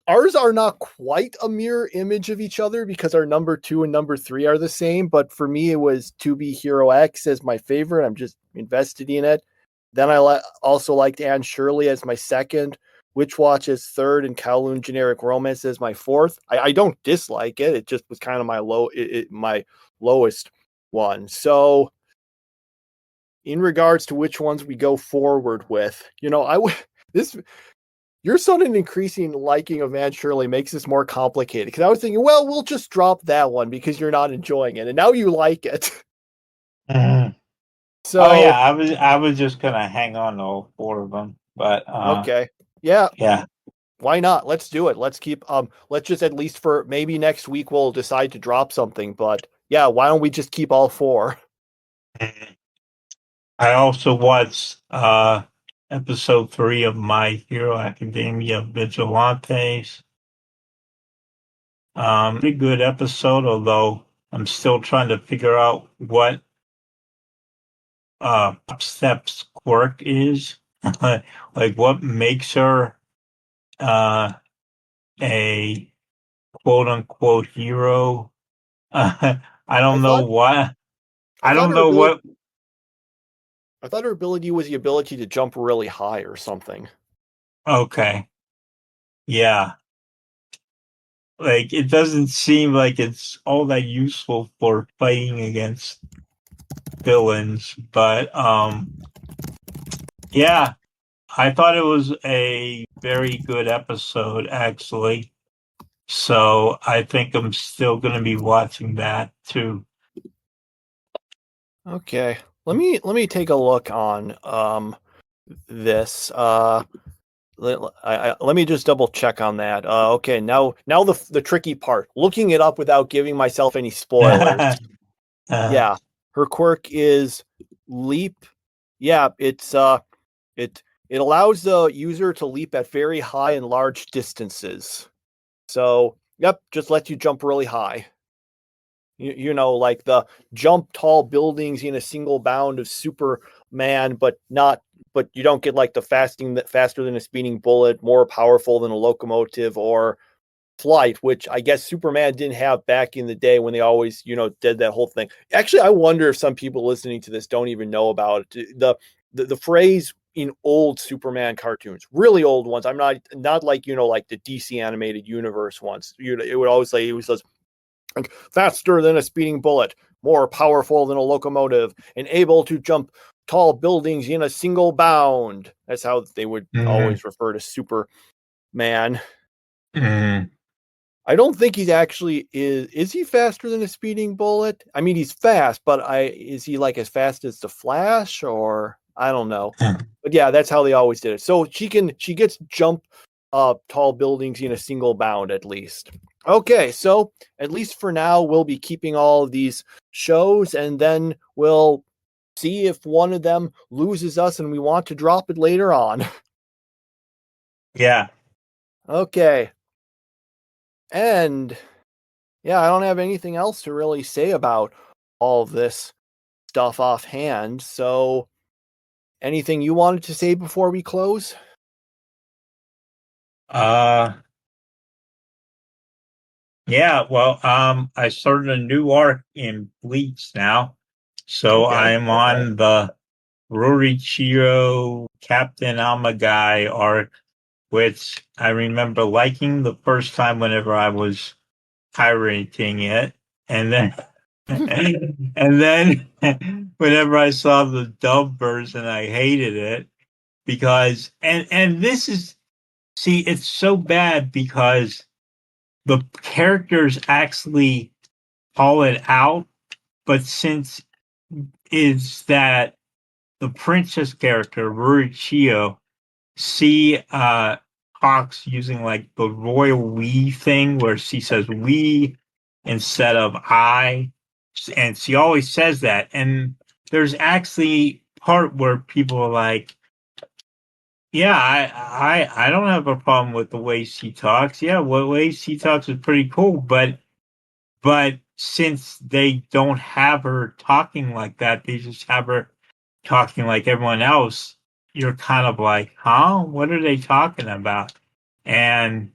ours are not quite a mirror image of each other because our number 2 and number 3 are the same. But for me, it was To Be Hero X as my favorite. I'm just invested in it. Then I also liked Anne Shirley as my second, Witch Watch as third, and Kowloon Generic Romance as my fourth. I don't dislike it. It just was kind of my lowest one. So in regards to which ones we go forward with, your sudden increasing liking of Anne Shirley makes this more complicated. Because I was thinking, well, we'll just drop that one because you're not enjoying it, and now you like it. Mm-hmm. So, yeah, I was just gonna hang on to all 4 of them, but okay, yeah, yeah. Why not? Let's do it. Let's keep. Let's just at least for maybe next week we'll decide to drop something. But yeah, why don't we just keep all 4? I also watched episode 3 of My Hero Academia Vigilantes. Pretty good episode, although I'm still trying to figure out what Step's quirk is. Like what makes her a quote unquote hero. I don't know why. I don't know what. I thought her ability was the ability to jump really high or something. Okay. Yeah. Like, it doesn't seem like it's all that useful for fighting against villains, but, yeah, I thought it was a very good episode, actually. So I think I'm still going to be watching that, too. Okay. Let me take a look on this. Let me just double check on that. Okay, now the tricky part, looking it up without giving myself any spoilers. Yeah, her quirk is leap. Yeah, it allows the user to leap at very high and large distances. So, yep, just lets you jump really high. Like the jump tall buildings in a single bound of Superman, but you don't get like the faster than a speeding bullet, more powerful than a locomotive, or flight, which I guess Superman didn't have back in the day when they always, did that whole thing. Actually, I wonder if some people listening to this don't even know about it. The phrase in old Superman cartoons, really old ones. I'm not like, like the DC animated universe ones. It would always say, it was like, faster than a speeding bullet, more powerful than a locomotive, and able to jump tall buildings in a single bound. That's how they would always refer to Superman. I don't think he's actually is he faster than a speeding bullet? I mean, he's fast, but is he like as fast as the Flash, or I don't know. But yeah, that's how they always did it. So she gets jump tall buildings in a single bound at least. Okay, so at least for now, we'll be keeping all of these shows, and then we'll see if one of them loses us and we want to drop it later on. Yeah. Okay. And yeah, I don't have anything else to really say about all of this stuff offhand. So anything you wanted to say before we close? Yeah, well, I started a new arc in Bleach now. So I'm on the Rorichiro Captain Amagai arc, which I remember liking the first time whenever I was pirating it. And then and then whenever I saw the dub version, I hated it because and this is it's so bad because the characters actually call it out, but since is that the princess character, Rurichio, see Hawks using like the royal we thing where she says we instead of I, and she always says that. And there's actually part where people are like, yeah, I don't have a problem with the way she talks. Yeah, the way she talks is pretty cool, but since they don't have her talking like that, they just have her talking like everyone else, you're kind of like, huh? What are they talking about? And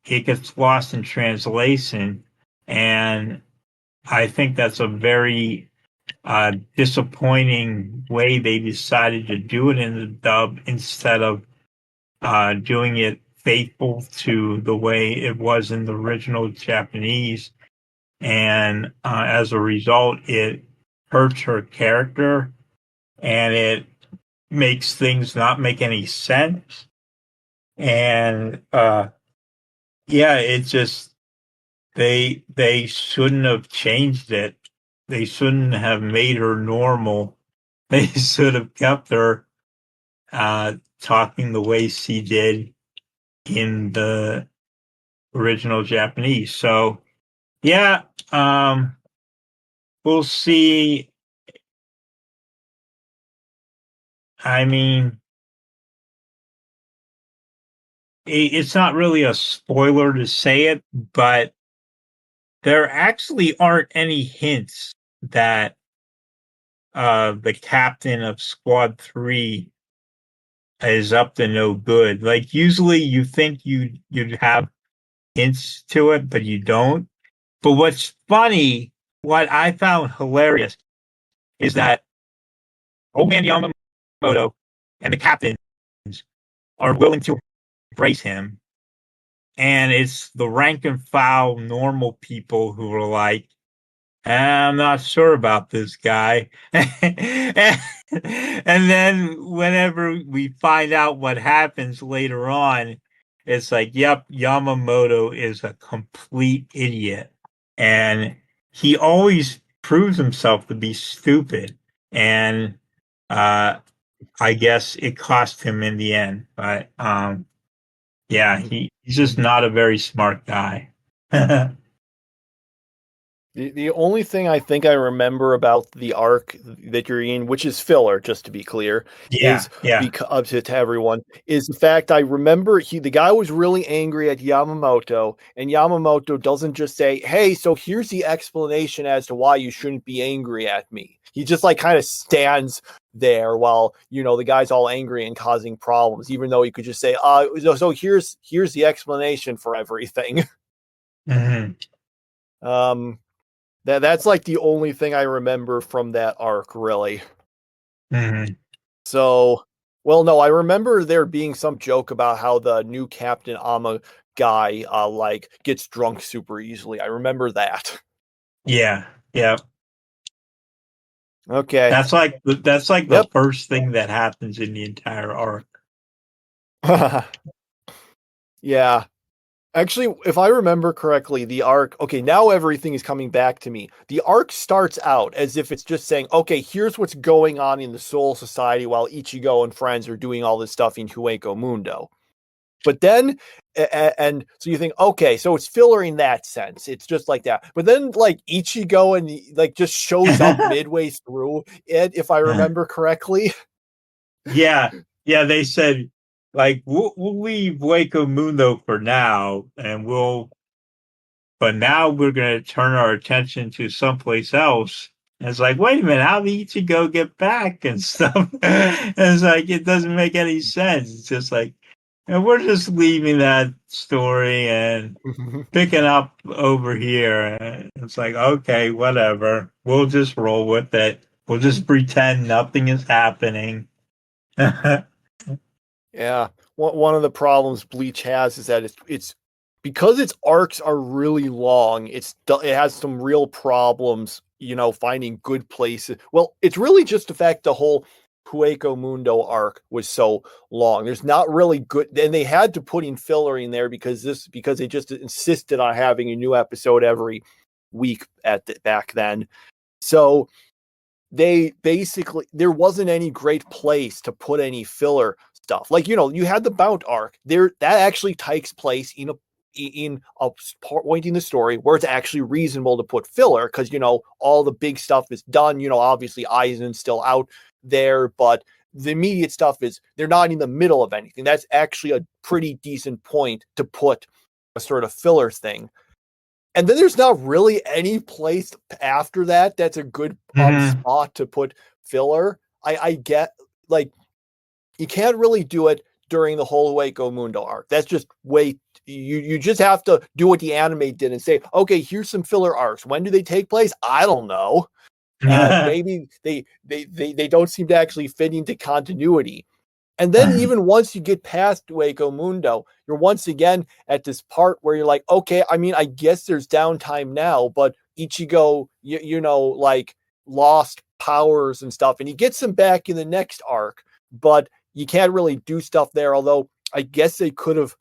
it gets lost in translation. And I think that's a very disappointing way they decided to do it in the dub instead of doing it faithful to the way it was in the original Japanese. And as a result, it hurts her character and it makes things not make any sense. And yeah, it just they shouldn't have changed it. They shouldn't have made her normal. They should have kept her talking the way she did in the original Japanese. So yeah, we'll see. I mean, it's not really a spoiler to say it, but there actually aren't any hints that the captain of Squad 3 is up to no good. Like usually you think you'd have hints to it, but you don't. But what's funny, what I found hilarious is that old man Yamamoto and the captains are willing to embrace him. And it's the rank and file normal people who are like, I'm not sure about this guy. And then whenever we find out what happens later on, it's like, yep, Yamamoto is a complete idiot. And he always proves himself to be stupid. And I guess it cost him in the end. But yeah, he's just not a very smart guy. The only thing I think I remember about the arc that you're in, which is filler, just to be clear, is because to everyone, is the fact I remember the guy was really angry at Yamamoto, and Yamamoto doesn't just say, "Hey, so here's the explanation as to why you shouldn't be angry at me." He just like kind of stands there while the guy's all angry and causing problems, even though he could just say, so here's the explanation for everything." Mm-hmm. That's like the only thing I remember from that arc, really. Mm-hmm. So, well, no, I remember there being some joke about how the new Captain Ama guy like gets drunk super easily. I remember that. Yeah. Okay. That's like the first thing that happens in the entire arc. Yeah. Actually, if I remember correctly, the arc, okay, now everything is coming back to me. The arc starts out as if it's just saying, okay, here's what's going on in the Soul Society while Ichigo and friends are doing all this stuff in Hueco Mundo. But then, and so you think, okay, so it's filler in that sense. It's just like that. But then, like, Ichigo and like just shows up midway through it, if I remember correctly. Yeah, they said, like, we'll leave Hueco Mundo for now, but now we're going to turn our attention to someplace else. And it's like, wait a minute, how did Ichigo get back and stuff? And it's like, it doesn't make any sense. It's just like, and we're just leaving that story and picking up over here. It's like, okay, whatever. We'll just roll with it. We'll just pretend nothing is happening. Yeah. One of the problems Bleach has is that it's because its arcs are really long, it has some real problems, finding good places. Well, it's really just the fact the whole Hueco Mundo arc was so long. There's not really good, and they had to put in filler in there because they just insisted on having a new episode every week back then. So they basically, there wasn't any great place to put any filler stuff. Like, you had the Bount arc there that actually takes place in a point in the story where it's actually reasonable to put filler because all the big stuff is done. Obviously Aizen's still out there, but the immediate stuff is they're not in the middle of anything. That's actually a pretty decent point to put a sort of filler thing. And then there's not really any place after that that's a good spot to put filler. I get, like, you can't really do it during the whole Hueco Mundo arc. That's just you just have to do what the anime did and say, okay, here's some filler arcs. When do they take place? I don't know. Maybe they don't seem to actually fit into continuity. And then even once you get past Hueco Mundo, you're once again at this part where you're like, okay, I mean, I guess there's downtime now, but Ichigo, you know, like, lost powers and stuff, and he gets them back in the next arc, but you can't really do stuff there. Although I guess they could have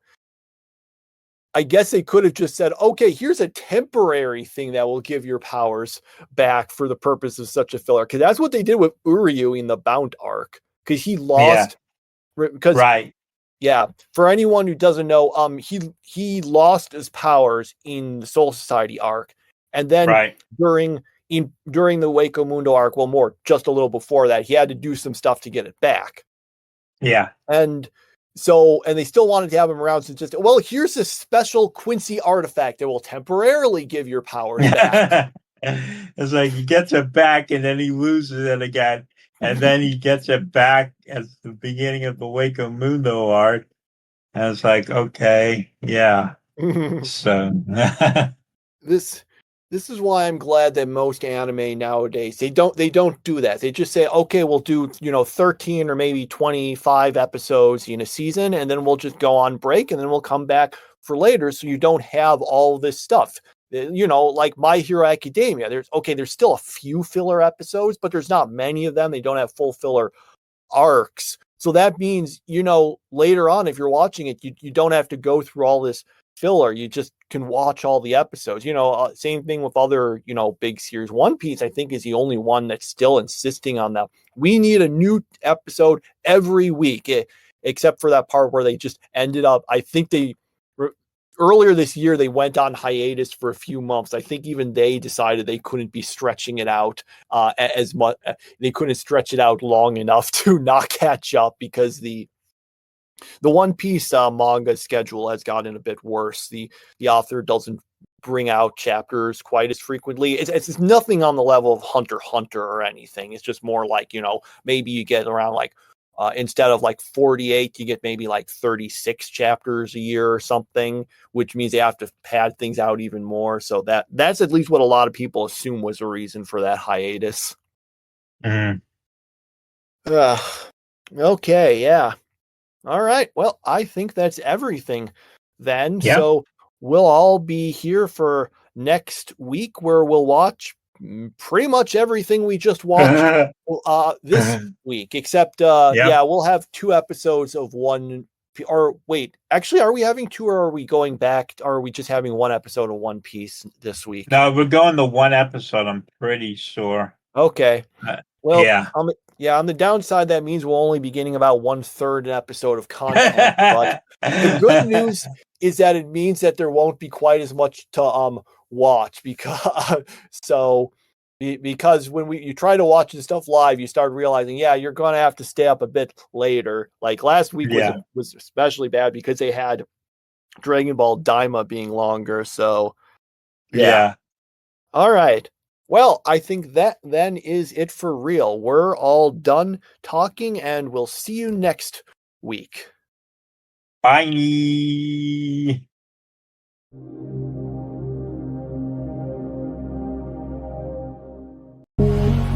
just said, okay, here's a temporary thing that will give your powers back for the purpose of such a filler. Because that's what they did with Uryu in the Bount arc. Because he lost. Because, right. Yeah. For anyone who doesn't know, he lost his powers in the Soul Society arc. And then during the Hueco Mundo arc, well, more just a little before that, he had to do some stuff to get it back. Yeah. And they still wanted to have him around. So just, well, here's a special Quincy artifact that will temporarily give your powers back. It's like he gets it back and then he loses it again. And then he gets it back at the beginning of the Hueco Mundo arc. And it's like, okay, yeah. So This is why I'm glad that most anime nowadays, they don't do that. They just say, okay, we'll do, 13 or maybe 25 episodes in a season, and then we'll just go on break, and then we'll come back for later, so you don't have all this stuff. Like My Hero Academia, there's still a few filler episodes, but there's not many of them. They don't have full filler arcs. So that means, later on, if you're watching it, you don't have to go through all this filler. You just can watch all the episodes. Same thing with other, big series. One Piece, I think, is the only one that's still insisting on that. We need a new episode every week, except for that part where they just ended up, I think earlier this year, they went on hiatus for a few months. I think even they decided they couldn't be stretching it out as much. They couldn't stretch it out long enough to not catch up because the One Piece manga schedule has gotten a bit worse. The author doesn't bring out chapters quite as frequently. It's nothing on the level of Hunter x Hunter or anything. It's just more like, maybe you get around like, instead of like 48, you get maybe like 36 chapters a year or something, which means they have to pad things out even more. So that's at least what a lot of people assume was a reason for that hiatus. Okay, yeah. All right. Well, I think that's everything then. Yep. So we'll all be here for next week where we'll watch pretty much everything we just watched this week, except we'll have 2 episodes of one. Or wait, actually, are we having 2 or are we going back? Or are we just having 1 episode of One Piece this week? No, we're going to 1 episode, I'm pretty sure. Okay. On the downside, that means we'll only be getting about 1/3 an episode of content. But the good news is that it means that there won't be quite as much to watch because when you try to watch the stuff live, you start realizing, you're going to have to stay up a bit later. Like last week was especially bad because they had Dragon Ball Daima being longer. So all right. Well, I think that then is it for real. We're all done talking, and we'll see you next week. Bye.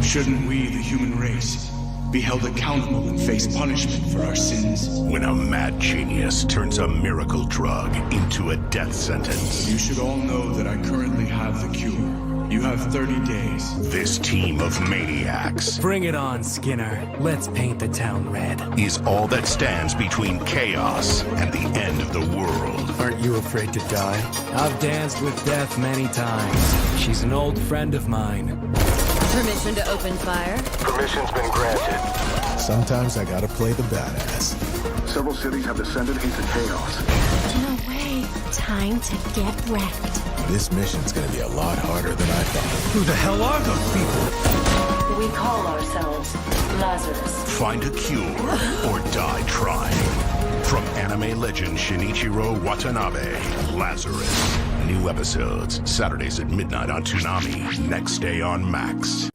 Shouldn't we, the human race, be held accountable and face punishment for our sins? When a mad genius turns a miracle drug into a death sentence. You should all know that I currently have the cure. You have 30 days. This team of maniacs. Bring it on, Skinner. Let's paint the town red. Is all that stands between chaos and the end of the world. Aren't you afraid to die? I've danced with death many times. She's an old friend of mine. Permission to open fire? Permission's been granted. Sometimes I gotta play the badass. Several cities have descended into chaos. No way. Time to get wrecked. This mission's gonna be a lot harder than I thought. Who the hell are those people? We call ourselves Lazarus. Find a cure or die trying. From anime legend Shinichiro Watanabe, Lazarus. New episodes, Saturdays at midnight on Toonami, next day on Max.